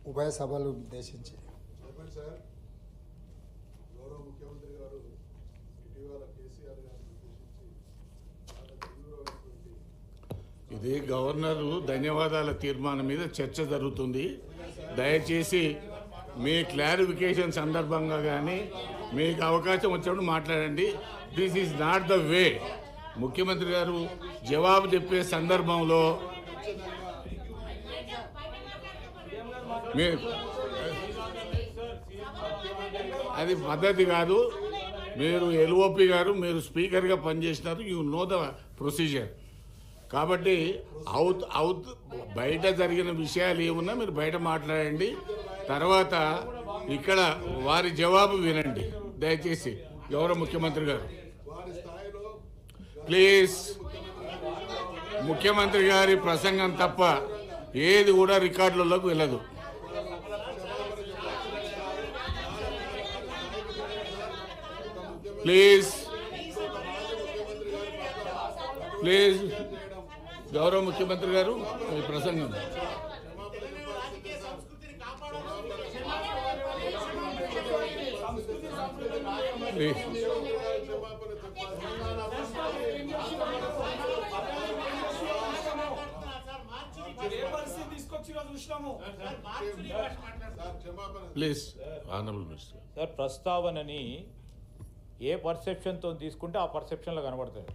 ఉభయ సభలు ఉద్దేశించి. ఇది గవర్నర్ ధన్యవాదాల తీర్మానం మీద చర్చ జరుగుతుంది. దయచేసి మీ క్లారిఫికేషన్ సందర్భంగా కానీ మీకు అవకాశం వచ్చినప్పుడు మాట్లాడండి. This is not the way. ముఖ్యమంత్రి గారు జవాబు చెప్పే సందర్భంలో అది పద్ధతి కాదు. మీరు ఎల్ఓపి గారు, మీరు స్పీకర్గా పనిచేసినారు, యూ నో ద ప్రొసీజర్. కాబట్టి బయట జరిగిన విషయాలు ఏమున్నా మీరు బయట మాట్లాడండి. తర్వాత ఇక్కడ వారి జవాబు వినండి దయచేసి. గౌరవ ముఖ్యమంత్రి గారు ప్లీజ్. ముఖ్యమంత్రి గారి ప్రసంగం తప్ప ఏది కూడా రికార్డులలోకి వెళ్ళదు. Please please. గౌరవ ముఖ్యమంత్రి గారు మీ ప్రసంగం. Please honourable minister. సార్, ప్రస్తావనని ఏ పర్సెప్షన్తో తీసుకుంటే ఆ పర్సెప్షన్లో కనబడుతుంది.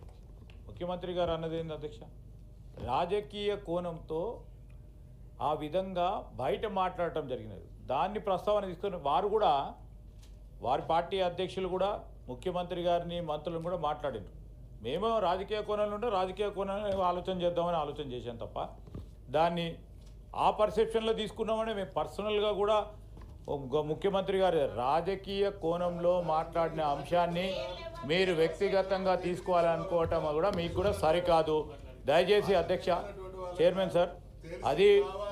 ముఖ్యమంత్రి గారు అన్నది ఏంది అధ్యక్ష, రాజకీయ కోణంతో ఆ విధంగా బయట మాట్లాడటం జరిగినది. దాన్ని ప్రస్తావన తీసుకొని వారు కూడా, వారి పార్టీ అధ్యక్షులు కూడా ముఖ్యమంత్రి గారిని, మంత్రులను కూడా మాట్లాడారు. మేము రాజకీయ కోణంలో ఉంటే రాజకీయ కోణంలో ఆలోచన చేద్దామని ఆలోచన చేశాం తప్ప దాన్ని ఆ పర్సెప్షన్లో తీసుకున్నామని మేము పర్సనల్గా కూడా ముఖ్యమంత్రి గారు రాజకీయ కోణంలో మాట్లాడిన అంశాన్ని మీరు వ్యక్తిగతంగా తీసుకోవాలనుకోవటం కూడా మీకు కూడా సరికాదు. దయచేసి అధ్యక్ష, చైర్మన్ సార్, అది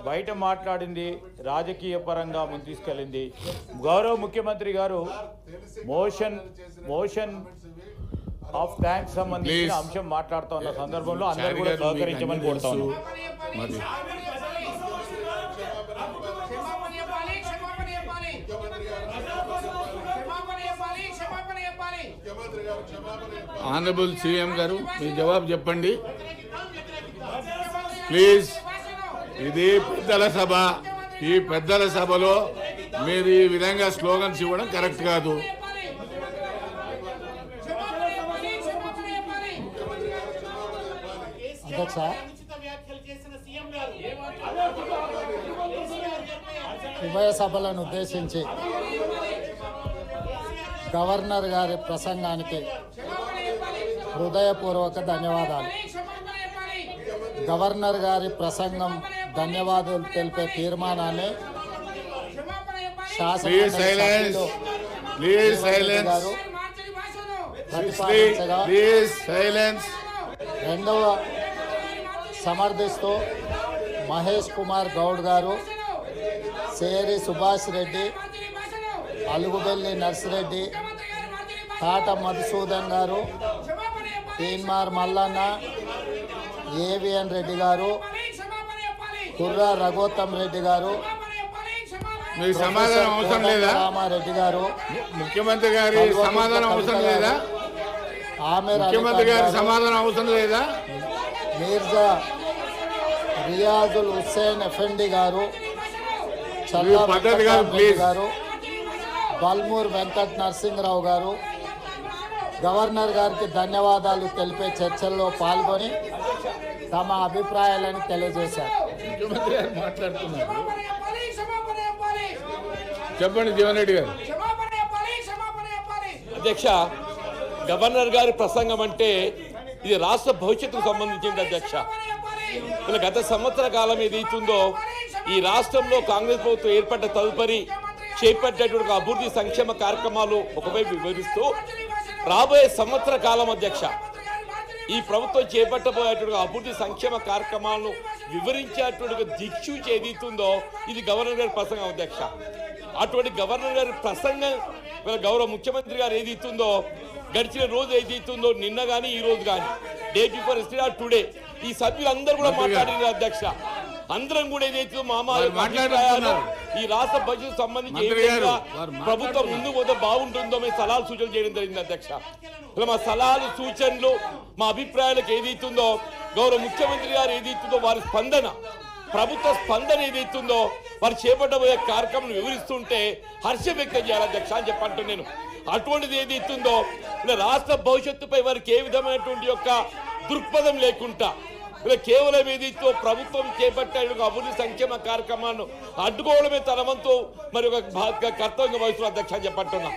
బయట మాట్లాడింది రాజకీయ పరంగా ముందు తీసుకెళ్ళింది. గౌరవ ముఖ్యమంత్రి గారు మోషన్ ఆఫ్ థ్యాంక్స్ సంబంధించిన అంశం మాట్లాడుతూ ఉన్న సందర్భంలో అందరూ కూడా సహకరించమని కోరుతాను. ఆనరబుల్ సీఎం గారు మీ జవాబు చెప్పండి ప్లీజ్. ఇది పెద్దల సభ. ఈ పెద్దల సభలో మీరు ఈ విధంగా స్లోగన్స్ ఇవ్వడం కరెక్ట్ కాదు. అధ్యక్ష, ఉభయ సభలను ఉద్దేశించి గవర్నర్ గారి ప్రసంగానికి హృదయపూర్వక ధన్యవాదాలు. గవర్నర్ గారి ప్రసంగం ధన్యవాదాలు తెలిపే తీర్మానాన్ని శాసనసభ్యులు గారు ప్రతిపాదించగా రెండవ సమర్థిస్తూ మహేష్ కుమార్ గౌడ్ గారు, సేరి సుభాష్ రెడ్డి, అలుగుబెల్లి నర్సిరెడ్డి, తాట మధుసూదన్ గారు, తీన్మార్ మల్లన్న, ఏవిఎన్ రెడ్డి గారు, కుర్ర రఘోత్తమ్ రెడ్డి గారు, సమాధానం అవసరం లేదా? రామారెడ్డి గారు, ముఖ్యమంత్రి గారి సమాధానం అవసరం లేదా? ముఖ్యమంత్రి గారి సమాధానం అవసరం లేదా? మీర్జా రియాజుల్ హుస్సేన్ ఎఫెండి గారు, చల్లా గారు, బల్మూర్ వెంకట్ నరసింహరావు గారు గవర్నర్ గారికి ధన్యవాదాలు తెలిపే చర్చల్లో పాల్గొని తమ అభిప్రాయాలను తెలియజేశారు. ముఖ్యమంత్రి గారు మాట్లాడుతున్నారు. చెప్పండి జీవన్ రెడ్డి గారు. అధ్యక్ష, గవర్నర్ గారి ప్రసంగం అంటే ఇది రాష్ట్ర భవిష్యత్తుకు సంబంధించింది అధ్యక్ష. ఇలా గత సంవత్సర కాలం ఏదైతుందో ఈ రాష్ట్రంలో కాంగ్రెస్ ప్రభుత్వం ఏర్పడ్డ తదుపరి చేపట్టేటువంటి అభివృద్ధి సంక్షేమ కార్యక్రమాలు ఒకవైపు వివరిస్తూ రాబోయే సంవత్సర కాలం అధ్యక్ష ఈ ప్రభుత్వం చేపట్టబోయేటువంటి అభివృద్ధి సంక్షేమ కార్యక్రమాలను వివరించేటువంటి దిక్సూచి ఏదైతుందో ఇది గవర్నర్ గారి ప్రసంగం అధ్యక్ష. అటువంటి గవర్నర్ గారి ప్రసంగం గౌరవ ముఖ్యమంత్రి గారు ఏదైతుందో గడిచిన రోజు ఏదైతుందో నిన్న కానీ ఈ రోజు కానీ డే బిఫోర్ ఎస్టర్డే టుడే ఈ సభ్యులందరూ కూడా మాట్లాడినారు అధ్యక్ష. అందరం కూడా ఏదైతే వారు మాట్లాడుతున్నారు. ఈ రాష్ట్ర భవిష్యత్తు సంబంధించి ఏ మంత్రి గారు, విధంగా వారు ప్రభుత్వం మాట్లాడుతున్నారు. ముందు పోతే బాగుంటుందో మేము సలహాలు సూచనలు చేయడం జరిగింది అధ్యక్ష. ఇలా మా సలహాలు సూచనలు మా అభిప్రాయాలకు ఏదైతుందో గౌరవ ముఖ్యమంత్రి గారు ఏదైతుందో వారి స్పందన, ప్రభుత్వ స్పందన ఏదైతుందో వారు చేపట్టబోయే కార్యక్రమం వివరిస్తుంటే హర్షం వ్యక్తం చేయాలి అధ్యక్ష అని చెప్పంటూ నేను. అటువంటిది ఏదైతుందో ఇలా రాష్ట్ర భవిష్యత్తుపై వారికి ఏ విధమైనటువంటి యొక్క దృక్పథం లేకుండా ఇలా కేవలం ఏదైతే ప్రభుత్వం చేపట్టే అభివృద్ధి సంక్షేమ కార్యక్రమాలను అడ్డుకోవడమే తన వంతు మరి ఒక కర్తవ్యంగా వహిస్తున్న అధ్యక్ష అని చెప్పంటున్నా.